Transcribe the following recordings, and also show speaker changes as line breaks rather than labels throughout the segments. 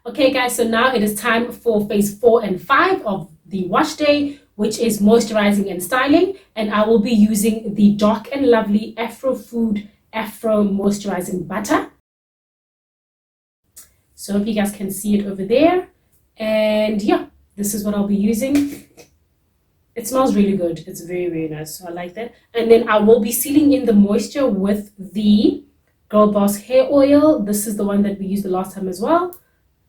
Okay guys, so now it is time for phase 4 and 5 of the wash day, which is moisturizing and styling, and I will be using the Dark and Lovely Afro Food Afro Moisturizing Butter. So if you guys can see it over there, and yeah, this is what I'll be using. It smells really good. It's very nice, so I like that. And then I will be sealing in the moisture with the Girl Boss hair oil. This is the one that we used the last time as well.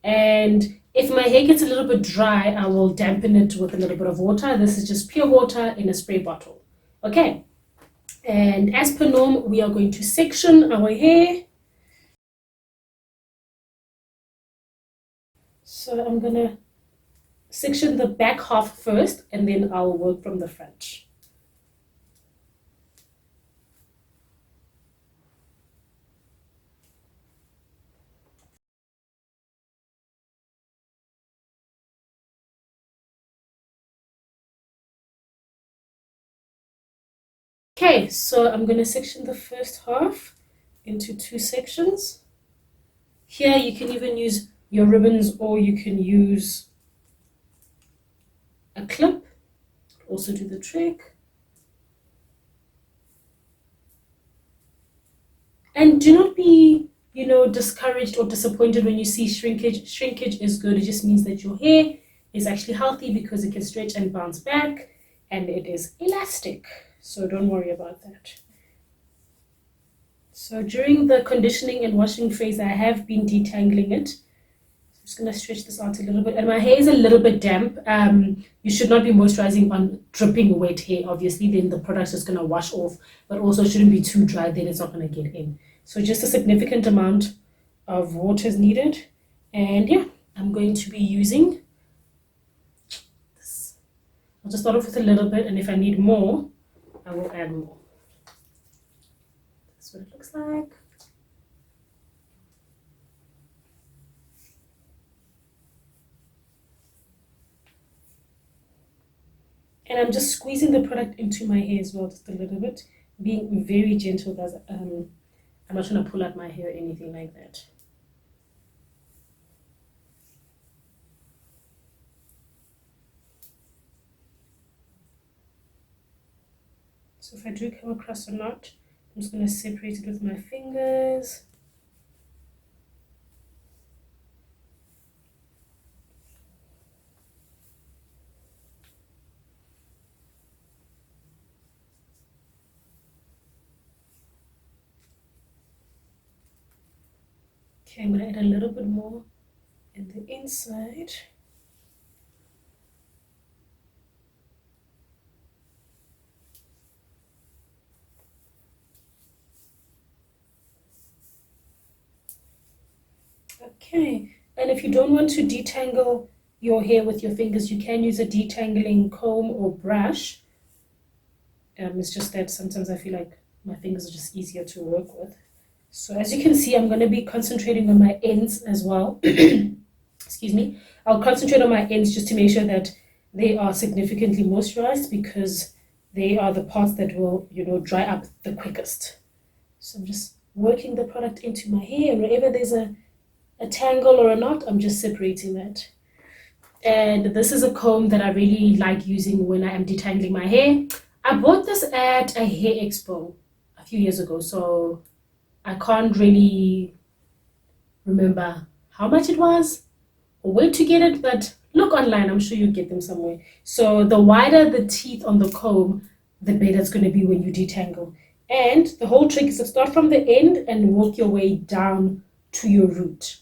And if my hair gets a little bit dry, I will dampen it with a little bit of water. This is just pure water in a spray bottle. Okay, and as per norm, we are going to section our hair. So I'm gonna section the back half first, and then I'll work from the front. Okay, so I'm gonna section the first half into 2 sections. Here you can even use your ribbons, or you can use a clip, also do the trick. And do not be, discouraged or disappointed when you see shrinkage. Shrinkage is good. It just means that your hair is actually healthy because it can stretch and bounce back, and it is elastic. So don't worry about that. So during the conditioning and washing phase, I have been detangling it. I'm just going to stretch this out a little bit. And my hair is a little bit damp. You should not be moisturizing on dripping wet hair, obviously. Then the product's just going to wash off. But also shouldn't be too dry, then it's not going to get in. So just a significant amount of water is needed. And yeah, I'm going to be using this. I'll just start off with a little bit. And if I need more, I will add more. That's what it looks like. And I'm just squeezing the product into my hair as well, just a little bit, being very gentle, guys. I'm not trying to pull out my hair or anything like that. So if I do come across a knot, I'm just going to separate it with my fingers. Okay, I'm going to add a little bit more in the inside. Okay, and if you don't want to detangle your hair with your fingers, you can use a detangling comb or brush. It's just that sometimes I feel like my fingers are just easier to work with. So as you can see, I'm going to be concentrating on my ends as well. Excuse me. I'll concentrate on my ends just to make sure that they are significantly moisturized, because they are the parts that will, dry up the quickest. So I'm just working the product into my hair, and wherever there's a tangle or a knot, I'm just separating that. And this is a comb that I really like using when I am detangling my hair. I bought this at a hair expo a few years ago, so I can't really remember how much it was or where to get it, but look online, I'm sure you get them somewhere. So the wider the teeth on the comb, the better it's going to be when you detangle. And the whole trick is to start from the end and work your way down to your root.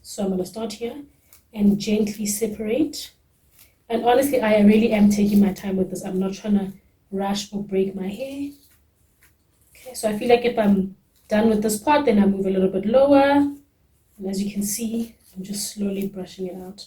So I'm going to start here and gently separate. And honestly, I really am taking my time with this. I'm not trying to rush or break my hair. Okay, so I feel like if I'm done with this part, then I move a little bit lower. And as you can see, I'm just slowly brushing it out.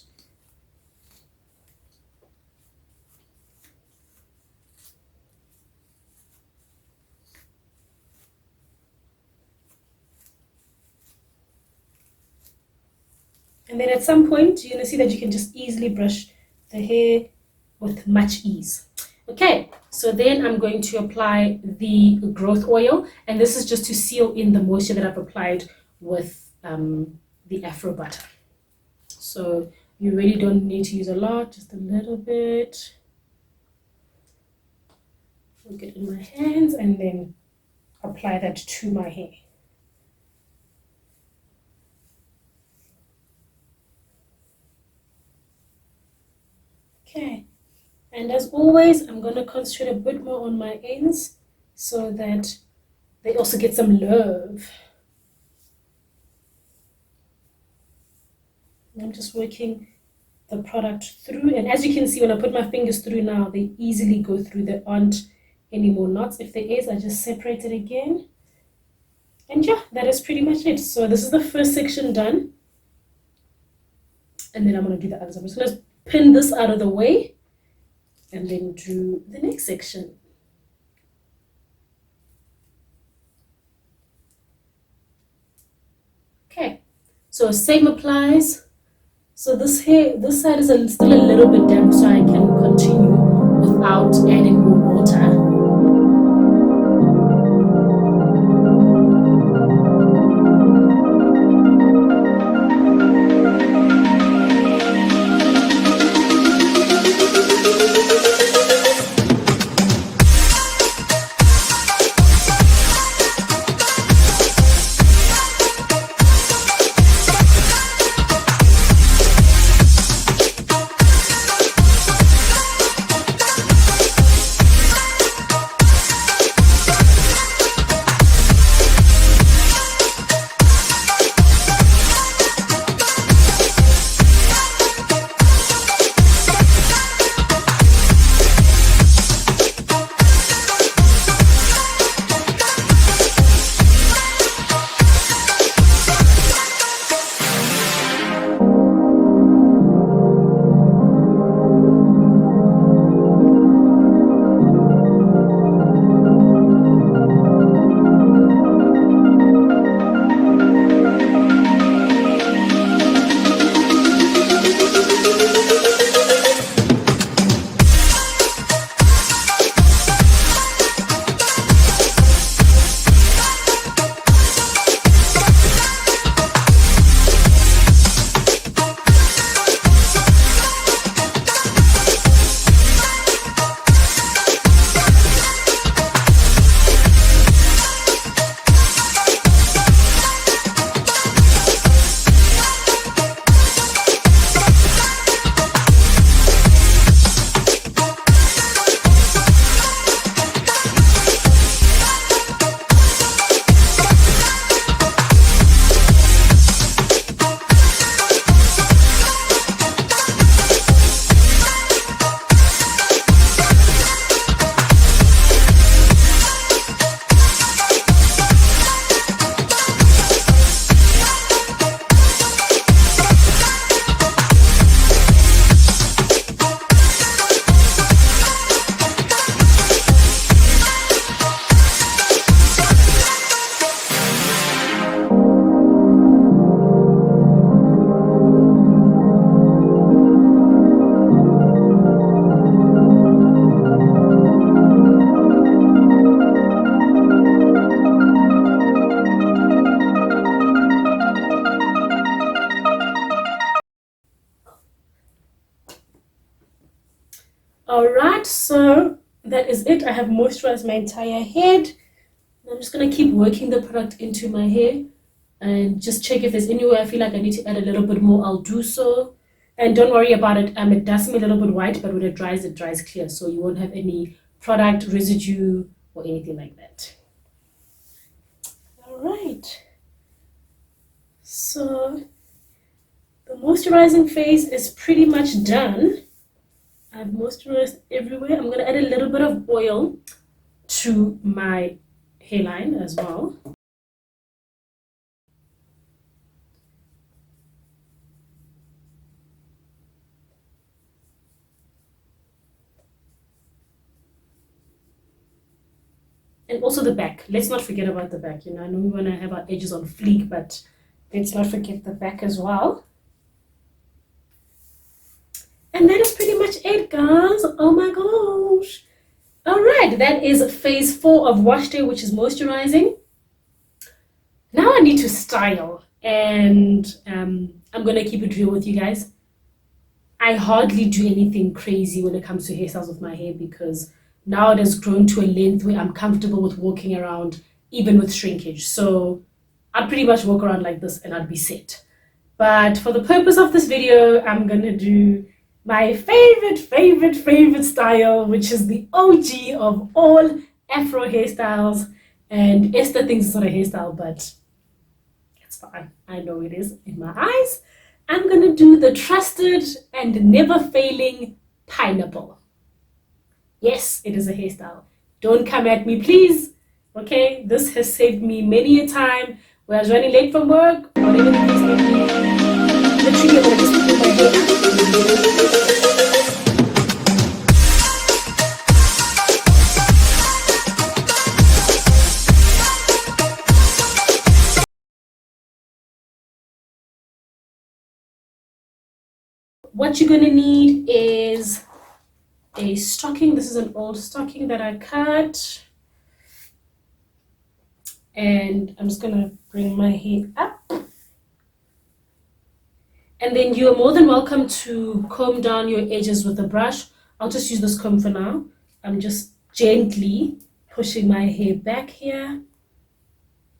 And then at some point, you're going to see that you can just easily brush the hair with much ease. Okay, so then I'm going to apply the growth oil, and this is just to seal in the moisture that I've applied with the Afro butter. So you really don't need to use a lot, just a little bit. I'll get in my hands and then apply that to my hair. Okay, and as always, I'm going to concentrate a bit more on my ends so that they also get some love. I'm just working the product through, and as you can see, when I put my fingers through now, they easily go through. There aren't any more knots. If there is, I just separate it again. And yeah, that is pretty much it. So this is the first section done. And then I'm going to do the others. I'm just going to pin this out of the way and then do the next section. Okay, so same applies. So this side is still a little bit damp, so I can continue without adding more water. Alright, so that is it. I have moisturized my entire head. I'm just going to keep working the product into my hair and just check if there's anywhere I feel like I need to add a little bit more, I'll do so. And don't worry about it. It does seem a little bit white, but when it dries clear, so you won't have any product residue or anything like that. Alright. So the moisturizing phase is pretty much done. I've moisturized everywhere. I'm going to add a little bit of oil to my hairline as well. And also the back. Let's not forget about the back. I know we want to have our edges on fleek, but let's not forget the back as well. And that is pretty much it, guys. Oh my gosh. All right, that is phase 4 of wash day, which is moisturizing. Now I need to style. And I'm gonna keep it real with you guys. I hardly do anything crazy when it comes to hairstyles with my hair because now it has grown to a length where I'm comfortable with walking around even with shrinkage. So I'd pretty much walk around like this and I'd be set. But for the purpose of this video, I'm gonna do my favorite style, which is the OG of all Afro hairstyles. And Esther thinks it's not a hairstyle, but it's fine. I know it is in my eyes. I'm gonna do the trusted and never failing pineapple. Yes, it is a hairstyle. Don't come at me, please. Okay, this has saved me many a time when I was running late from work, whatever the case may be. Literally, I'm gonna just put my hair up. What you're gonna need is a stocking. This is an old stocking that I cut. And I'm just gonna bring my hair up. And then you're more than welcome to comb down your edges with a brush. I'll just use this comb for now. I'm just gently pushing my hair back here.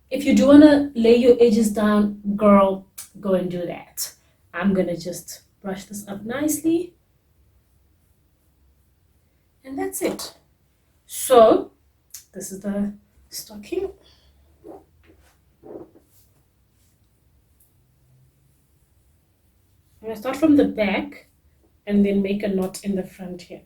If you do wanna lay your edges down, girl, go and do that. I'm gonna just brush this up nicely. And that's it. So this is the stocking. I'm gonna start from the back and then make a knot in the front here.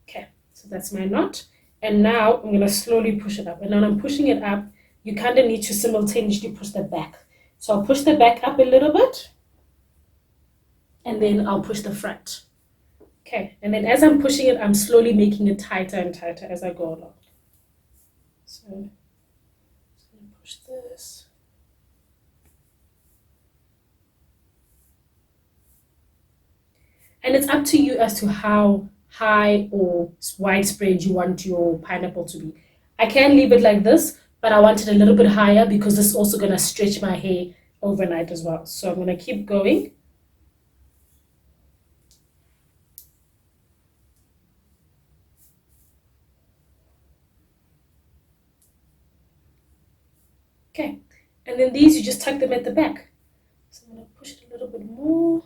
Okay, so that's my knot. And now I'm gonna slowly push it up. And when I'm pushing it up, you kind of need to simultaneously push the back. So I'll push the back up a little bit and then I'll push the front. Okay, and then as I'm pushing it, I'm slowly making it tighter and tighter as I go along. So I'm just gonna push this. And it's up to you as to how high or widespread you want your pineapple to be. I can leave it like this, but I want it a little bit higher because this is also gonna stretch my hair overnight as well. So I'm gonna keep going. Okay, and then these, you just tuck them at the back. So I'm gonna push it a little bit more.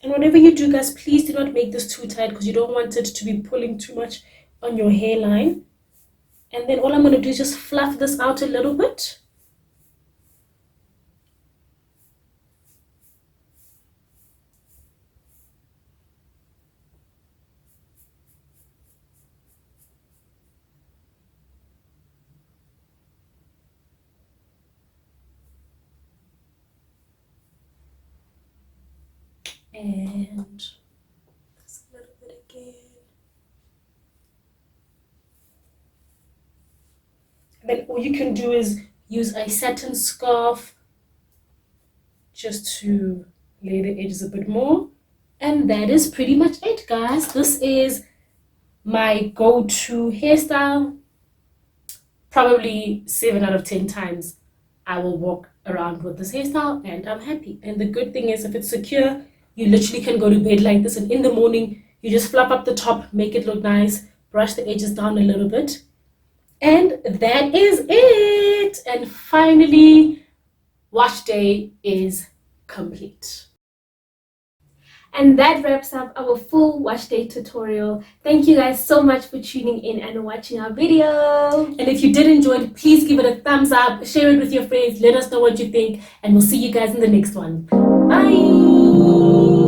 And whatever you do, guys, please do not make this too tight because you don't want it to be pulling too much on your hairline. And then all I'm gonna do is just fluff this out a little bit. And just a little bit again. And then all you can do is use a satin scarf just to lay the edges a bit more. And that is pretty much it, guys. This is my go-to hairstyle. Probably 7 out of 10 times I will walk around with this hairstyle and I'm happy. And the good thing is if it's secure, you literally can go to bed like this, and in the morning you just fluff up the top, make it look nice, brush the edges down a little bit, and that is it. And finally, wash day is complete.
And that wraps up our full wash day tutorial. Thank you guys so much for tuning in and watching our video.
And if you did enjoy it, please give it a thumbs up, share it with your friends, let us know what you think, and we'll see you guys in the next one. Bye.